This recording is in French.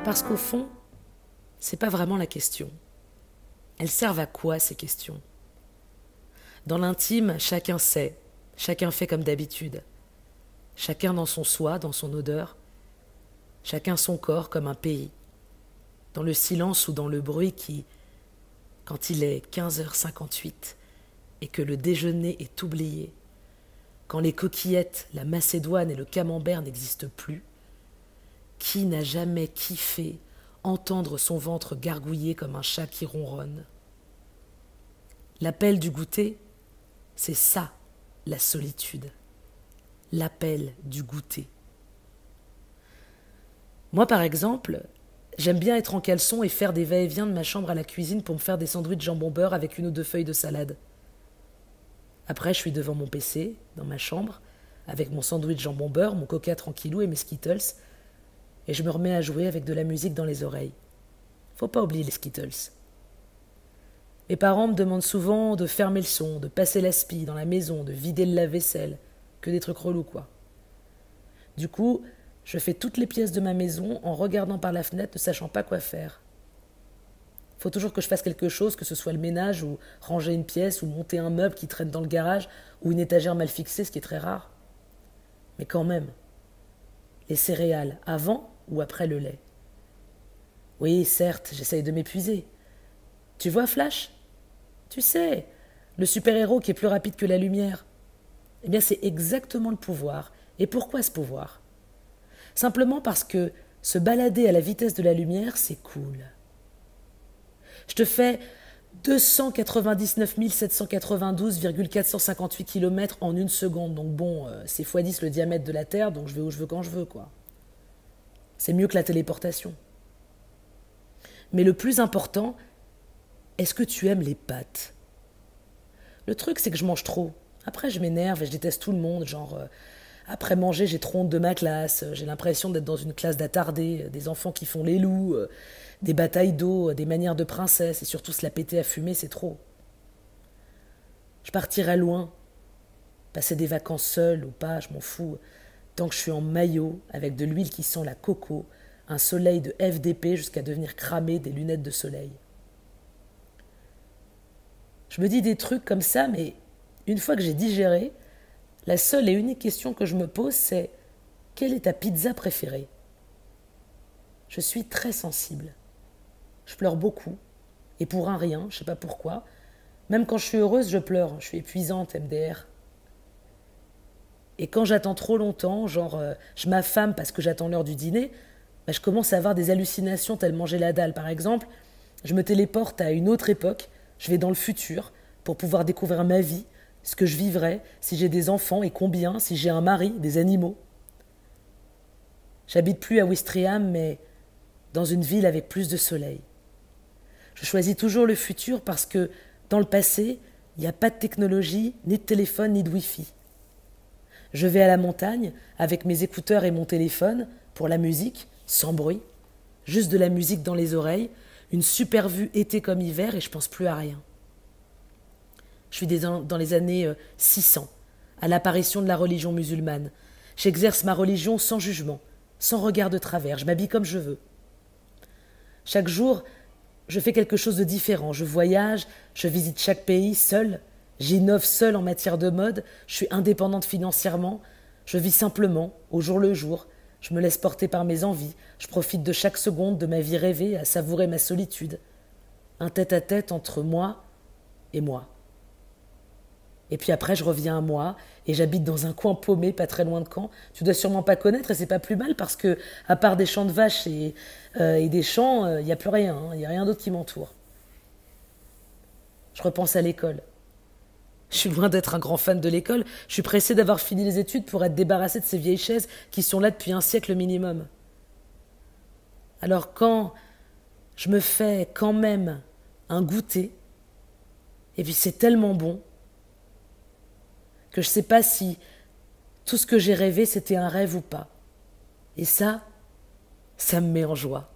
Parce qu'au fond, c'est pas vraiment la question. Elles servent à quoi, ces questions? Dans l'intime, chacun sait, chacun fait comme d'habitude. Chacun dans son soi, dans son odeur. Chacun son corps comme un pays. Dans le silence ou dans le bruit qui, quand il est 15h58 et que le déjeuner est oublié, quand les coquillettes, la macédoine et le camembert n'existent plus, qui n'a jamais kiffé entendre son ventre gargouiller comme un chat qui ronronne? L'appel du goûter, c'est ça, la solitude. L'appel du goûter. Moi, par exemple, j'aime bien être en caleçon et faire des va-et-vient de ma chambre à la cuisine pour me faire des sandwichs jambon-beurre avec 1 ou 2 feuilles de salade. Après, je suis devant mon PC, dans ma chambre, avec mon sandwich jambon-beurre, mon coca tranquillou et mes Skittles, et je me remets à jouer avec de la musique dans les oreilles. Faut pas oublier les Skittles. Mes parents me demandent souvent de fermer le son, de passer l'aspi dans la maison, de vider le lave-vaisselle, que des trucs relous, quoi. Du coup, je fais toutes les pièces de ma maison en regardant par la fenêtre, ne sachant pas quoi faire. Faut toujours que je fasse quelque chose, que ce soit le ménage, ou ranger une pièce, ou monter un meuble qui traîne dans le garage, ou une étagère mal fixée, ce qui est très rare. Mais quand même, les céréales, avant ou après le lait? Oui, certes, j'essaye de m'épuiser. Tu vois Flash? Tu sais, le super-héros qui est plus rapide que la lumière. Eh bien, c'est exactement le pouvoir. Et pourquoi ce pouvoir? Simplement parce que se balader à la vitesse de la lumière, c'est cool. Je te fais 299 792,458 km en 1 seconde. Donc bon, c'est x10 le diamètre de la Terre, donc je vais où je veux quand je veux, quoi. C'est mieux que la téléportation. Mais le plus important, est-ce que tu aimes les pâtes? Le truc, c'est que je mange trop. Après, je m'énerve et je déteste tout le monde. Genre, après manger, j'ai trop honte de ma classe. J'ai l'impression d'être dans une classe d'attardés, des enfants qui font les loups, des batailles d'eau, des manières de princesse, et surtout se la péter à fumer, c'est trop. Je partirai loin, passer des vacances seule ou pas, je m'en fous, tant que je suis en maillot, avec de l'huile qui sent la coco, un soleil de FDP jusqu'à devenir cramé des lunettes de soleil. Je me dis des trucs comme ça, mais une fois que j'ai digéré, la seule et unique question que je me pose, c'est: quelle est ta pizza préférée? Je suis très sensible. Je pleure beaucoup, et pour un rien, je sais pas pourquoi. Même quand je suis heureuse, je pleure, je suis épuisante, MDR. Et quand j'attends trop longtemps, genre je m'affame parce que j'attends l'heure du dîner, bah, je commence à avoir des hallucinations tellement j'ai la dalle. Par exemple, je me téléporte à une autre époque, je vais dans le futur pour pouvoir découvrir ma vie, ce que je vivrais, si j'ai des enfants et combien, si j'ai un mari, des animaux. J'habite plus à Ouistreham, mais dans une ville avec plus de soleil. Je choisis toujours le futur parce que, dans le passé, il n'y a pas de technologie, ni de téléphone, ni de Wi-Fi. Je vais à la montagne avec mes écouteurs et mon téléphone pour la musique, sans bruit, juste de la musique dans les oreilles, une super vue été comme hiver et je pense plus à rien. Je suis dans les années 600, à l'apparition de la religion musulmane. J'exerce ma religion sans jugement, sans regard de travers, je m'habille comme je veux. Chaque jour, je fais quelque chose de différent. Je voyage, je visite chaque pays seul, j'innove seul en matière de mode, je suis indépendante financièrement, je vis simplement, au jour le jour, je me laisse porter par mes envies, je profite de chaque seconde de ma vie rêvée à savourer ma solitude. Un tête-à-tête entre moi et moi. Et puis après, je reviens à moi, et j'habite dans un coin paumé, pas très loin de Caen. Tu dois sûrement pas connaître, et c'est pas plus mal, parce que, à part des champs de vaches et des champs, il n'y a plus rien, il n'y a rien d'autre qui m'entoure. Je repense à l'école. Je suis loin d'être un grand fan de l'école, je suis pressé d'avoir fini les études pour être débarrassé de ces vieilles chaises qui sont là depuis un siècle minimum. Alors quand je me fais quand même un goûter, et puis c'est tellement bon, que je ne sais pas si tout ce que j'ai rêvé, c'était un rêve ou pas. Et ça me met en joie.